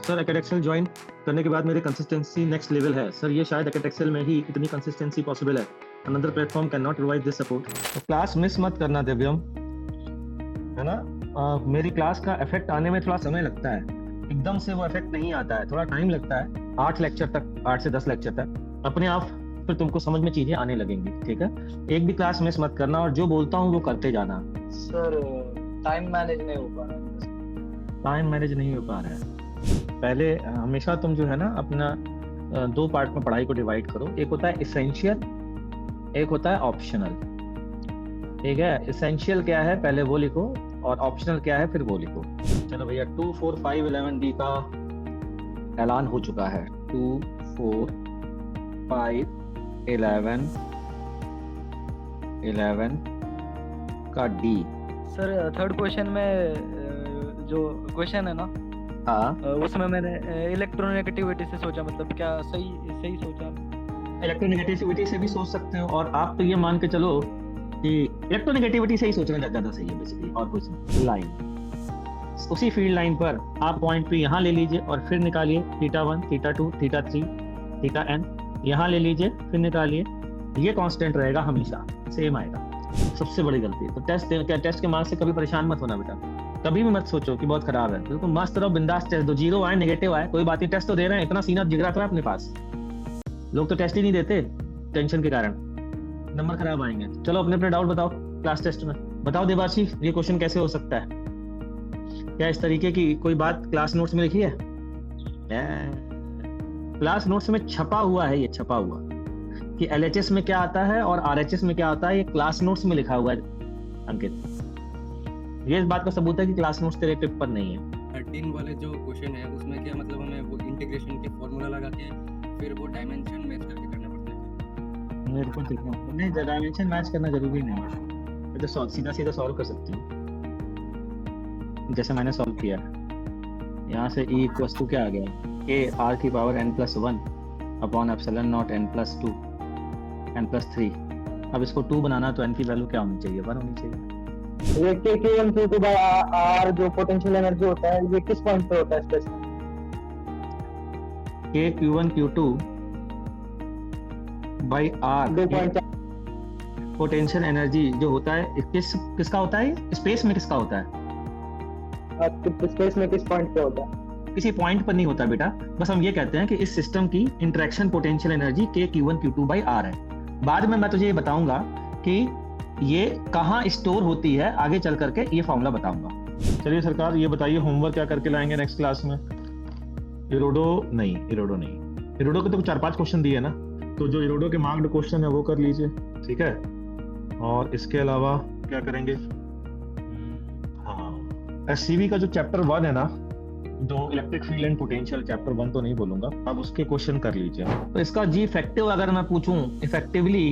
Sir एकेडेक्सल join करने के बाद मेरे कंसिस्टेंसी नेक्स्ट लेवल है। सर ये शायद एकेडेक्सल में ही इतनी कंसिस्टेंसी पॉसिबल है। Another platform can not provide this support. तो क्लास मिस मत करना दिव्यम, है ना। मेरी क्लास का इफेक्ट आने में थोड़ा समय लगता है, एकदम से वो इफेक्ट नहीं आता है, थोड़ा टाइम लगता है। 8 लेक्चर तक, 8 से 10 लेक्चर तक अपने आप फिर तुमको समझ में चीजें आने लगेंगी। ठीक है, एक भी क्लास मिस मत करना और जो बोलता हूँ वो करते जाना। सर टाइम मैनेज नहीं हो पा रहा है। टाइम मैनेज नहीं हो पा रहा है। पहले हमेशा तुम जो है ना अपना 2 पार्ट में पढ़ाई को डिवाइड करो। एक होता है इसेंशियल, एक होता है ऑप्शनल। ठीक है, इसेंशियल क्या है पहले वो लिखो और ऑप्शनल क्या है फिर वो लिखो। चलो भैया 2, 4, 5, 11 डी का ऐलान हो चुका है। 2, 4, 5, 11 का डी। सर थर्ड क्वेश्चन में जो क्वेश्चन है ना, हाँ, उसमें मैंने इलेक्ट्रोनेगेटिविटी से सोचा, मतलब क्या सही सोचा? इलेक्ट्रोनेगेटिविटी से भी सोच सकते हो और आप तो ये मान के चलो कि इलेक्ट्रोनेगेटिविटी से ही सोचना ज्यादा सही है बेसिकली, और कुछ नहीं। लाइन, उसी फील्ड लाइन पर आप पॉइंट पे यहाँ ले लीजिए और फिर निकालिए θ1, θ2, θ3, θn, यहाँ ले लीजिए फिर निकालिए। ये कांस्टेंट रहेगा, हमेशा सेम आएगा। सबसे बड़ी गलती तो टेस्ट के मार्क्स से कभी परेशान मत होना बेटा। कभी भी मत सोचो कि बहुत खराब है, बिल्कुल मस्त रहो, बिंदास। टेस्ट दो, 0 आए नेगेटिव आए कोई बात नहीं, टेस्ट तो दे रहे हैं। इतना सीना जिगरा था अपने पास, लोग तो टेस्ट ही नहीं देते टेंशन के कारण, नंबर खराब आएंगे। चलो अपने अपने डाउट बताओ क्लास टेस्ट में। बताओ देवाशी, ये क्वेश्चन कैसे हो सकता है? क्या इस तरीके की कोई बात क्लास नोट्स में लिखी है? क्लास नोट्स में छपा हुआ है, ये छपा हुआ कि LHS में क्या आता है और RHS में क्या आता है, ये क्लास नोट्स में लिखा हुआ है अंकित। ये इस बात का सबूत है कि क्लास नोट्स तेरे पेपर नहीं है। 13 वाले जो क्वेश्चन है उसमें क्या मतलब हमें वो इंटीग्रेशन के फॉर्मूला लगा के फिर वो डायमेंशन मैच करके करना पड़ता है? मेरे को देखो नहीं, डायमेंशन मैच करना जरूरी नहीं है, मैं तो सीधा सॉल्व कर सकती हूँ जैसे मैंने सॉल्व किया। यहाँ से E इक्वल्स टू क्या आ गया, a r की power n+1 upon epsilon not n+2 n+3। अब इसको 2 बनाना तो n की वैल्यू क्या होनी चाहिए? 1 होनी चाहिए। ये K1 Q2 बाय R जो पोटेंशियल एनर्जी होता है, ये किस पॉइंट पे होता है specific? Q1 Q2 by R 2.4 potential energy जो होता है किसका होता है? स्पेस में किसका होता है? स्पेस में किस पॉइंट पे होता है? किसी पॉइंट पर नहीं होता बेटा, बस हम ये कहते हैं कि इस सिस्टम की interaction potential energy Q1 Q2 by R है। बाद में मैं तुझे ये बताऊंगा कि ये कहाँ स्टोर होती है, आगे चल करके ये फॉर्मूला बताऊंगा। चलिए सरकार ये बताइए होमवर्क क्या करके लाएंगे नेक्स्ट क्लास में? इरोडो के तो 4-5 क्वेश्चन दिए ना, तो जो इरोडो के मार्क्ड क्वेश्चन है वो कर लीजिए, ठीक है। और इसके अलावा क्या करेंगे? हाँ, SCV का जो चैप्टर 1 है ना, जो electric field and potential, chapter 1 तो नहीं बोलूंगा, अब उसके क्वेश्चन कर लीजिए। तो इसका जी इफेक्टिव अगर मैं पूछूं, इफेक्टिवली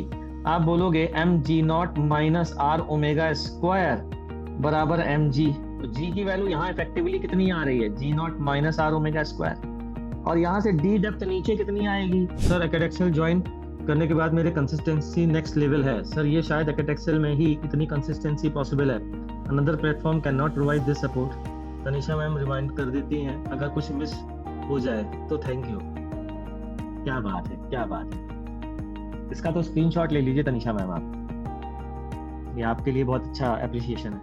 आप बोलोगे mg0 minus r omega square बराबर mg। तो g की वैल्यू यहाँ इफेक्टिवली कितनी आ रही है? g0 minus r omega square. और यहाँ से d डेप्थ नीचे कितनी आएगी? सर एकेडेक्सल ज्वाइन करने के बाद मेरे कंसिस्टेंसी नेक्स्ट लेवल है। सर ये शायद एकेडेक्सल में ही इतनी कंसिस्टेंसी पॉसिबल है। Another platform can not provide this support. Tanisha ma'am remind कर देती हैं, अगर कुछ मिस हो जाए तो थैंक यू। क्या बात है, क्या बात है। इसका तो स्क्रीनशॉट ले लीजिए तनिषा मैम आप, ये आपके लिए बहुत अच्छा एप्रिसिएशन है।